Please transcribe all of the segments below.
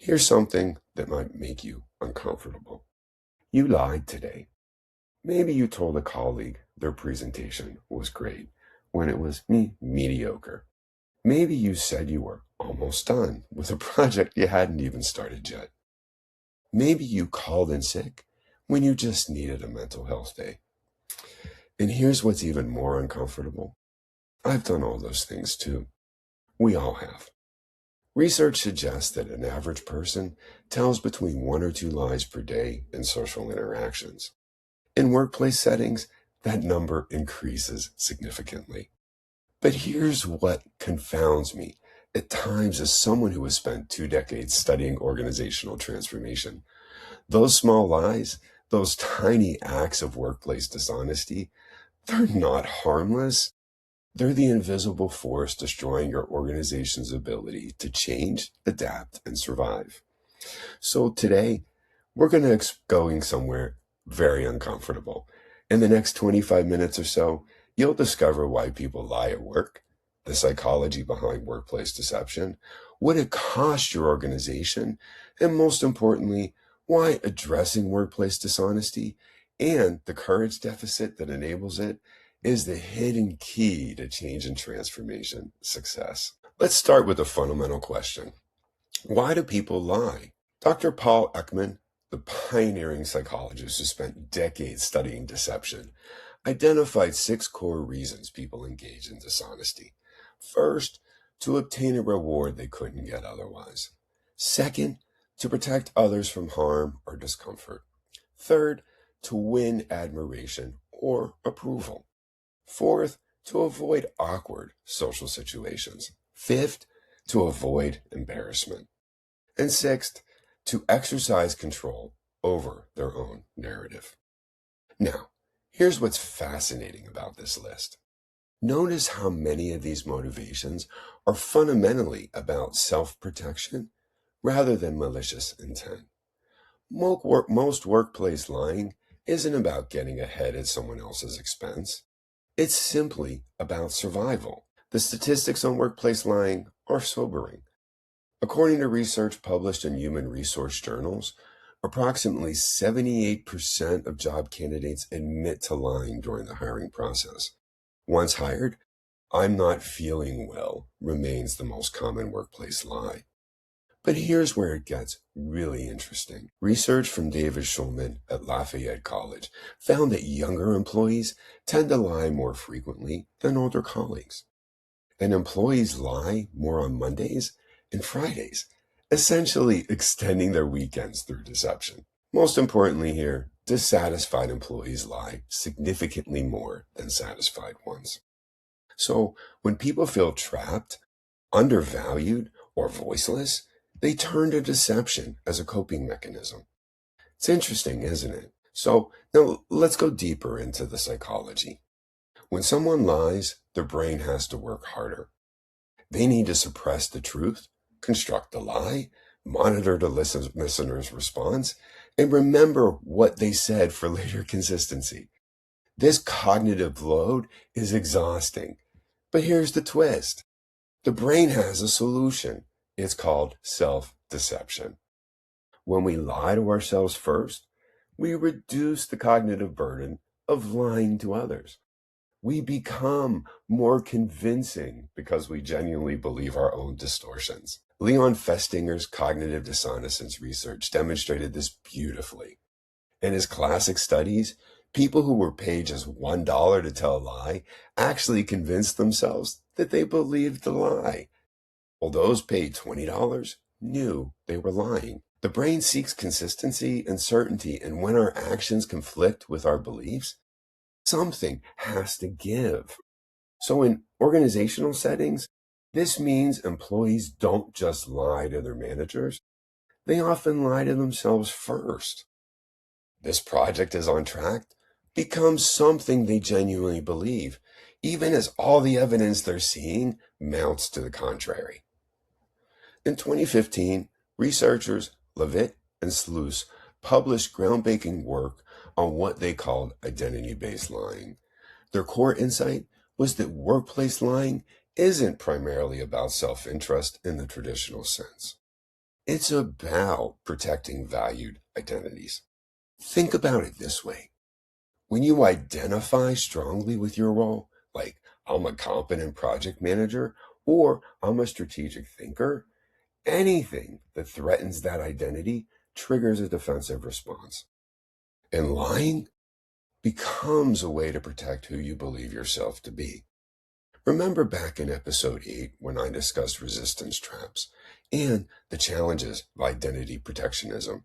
Here's something that might make you uncomfortable. You lied today. Maybe you told a colleague their presentation was great when it was mediocre. Maybe you said you were almost done with a project you hadn't even started yet. Maybe you called in sick when you just needed a mental health day. And here's what's even more uncomfortable. I've done all those things too. We all have. Research suggests that an average person tells between one or two lies per day in social interactions. In workplace settings, that number increases significantly. But here's what confounds me at times as someone who has spent 2 decades studying organizational transformation. Those small lies, those tiny acts of workplace dishonesty, they're not harmless. They're the invisible force destroying your organization's ability to change, adapt, and survive. So today, we're going somewhere very uncomfortable. In the next 25 minutes or so, you'll discover why people lie at work, the psychology behind workplace deception, what it costs your organization, and most importantly, why addressing workplace dishonesty and the courage deficit that enables it is the hidden key to change and transformation success. Let's start with a fundamental question. Why do people lie? Dr. Paul Ekman, the pioneering psychologist who spent decades studying deception, identified 6 core reasons people engage in dishonesty. First, to obtain a reward they couldn't get otherwise. Second, to protect others from harm or discomfort. Third, to win admiration or approval. Fourth, to avoid awkward social situations. Fifth, to avoid embarrassment. And sixth, to exercise control over their own narrative. Now, here's what's fascinating about this list. Notice how many of these motivations are fundamentally about self-protection rather than malicious intent. Most workplace lying isn't about getting ahead at someone else's expense. It's simply about survival. The statistics on workplace lying are sobering. According to research published in human resource journals, approximately 78% of job candidates admit to lying during the hiring process. Once hired, "I'm not feeling well" remains the most common workplace lie. But here's where it gets really interesting. Research from David Schulman at Lafayette College found that younger employees tend to lie more frequently than older colleagues. And employees lie more on Mondays and Fridays, essentially extending their weekends through deception. Most importantly here, dissatisfied employees lie significantly more than satisfied ones. So when people feel trapped, undervalued, or voiceless, they turn to deception as a coping mechanism. It's interesting, isn't it? So now let's go deeper into the psychology. When someone lies, their brain has to work harder. They need to suppress the truth, construct the lie, monitor the listener's response, and remember what they said for later consistency. This cognitive load is exhausting. But here's the twist. The brain has a solution. It's called self-deception. When we lie to ourselves first, we reduce the cognitive burden of lying to others. We become more convincing because we genuinely believe our own distortions. Leon Festinger's cognitive dissonance research demonstrated this beautifully. In his classic studies, people who were paid just $1 to tell a lie actually convinced themselves that they believed the lie, while those paid $20 knew they were lying. The brain seeks consistency and certainty, and when our actions conflict with our beliefs, something has to give. So in organizational settings, this means employees don't just lie to their managers, they often lie to themselves first. This project is on track becomes something they genuinely believe, even as all the evidence they're seeing mounts to the contrary. In 2015, researchers Levitt and Sluice published groundbreaking work on what they called identity-based lying. Their core insight was that workplace lying isn't primarily about self-interest in the traditional sense. It's about protecting valued identities. Think about it this way. When you identify strongly with your role, like I'm a competent project manager or I'm a strategic thinker, anything that threatens that identity triggers a defensive response. And lying becomes a way to protect who you believe yourself to be. Remember back in episode 8 when I discussed resistance traps and the challenges of identity protectionism.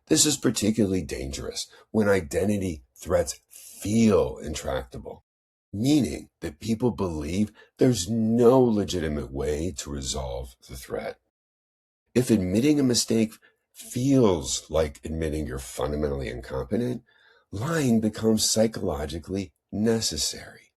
This is particularly dangerous when identity threats feel intractable, meaning that people believe there's no legitimate way to resolve the threat. If admitting a mistake feels like admitting you're fundamentally incompetent, lying becomes psychologically necessary.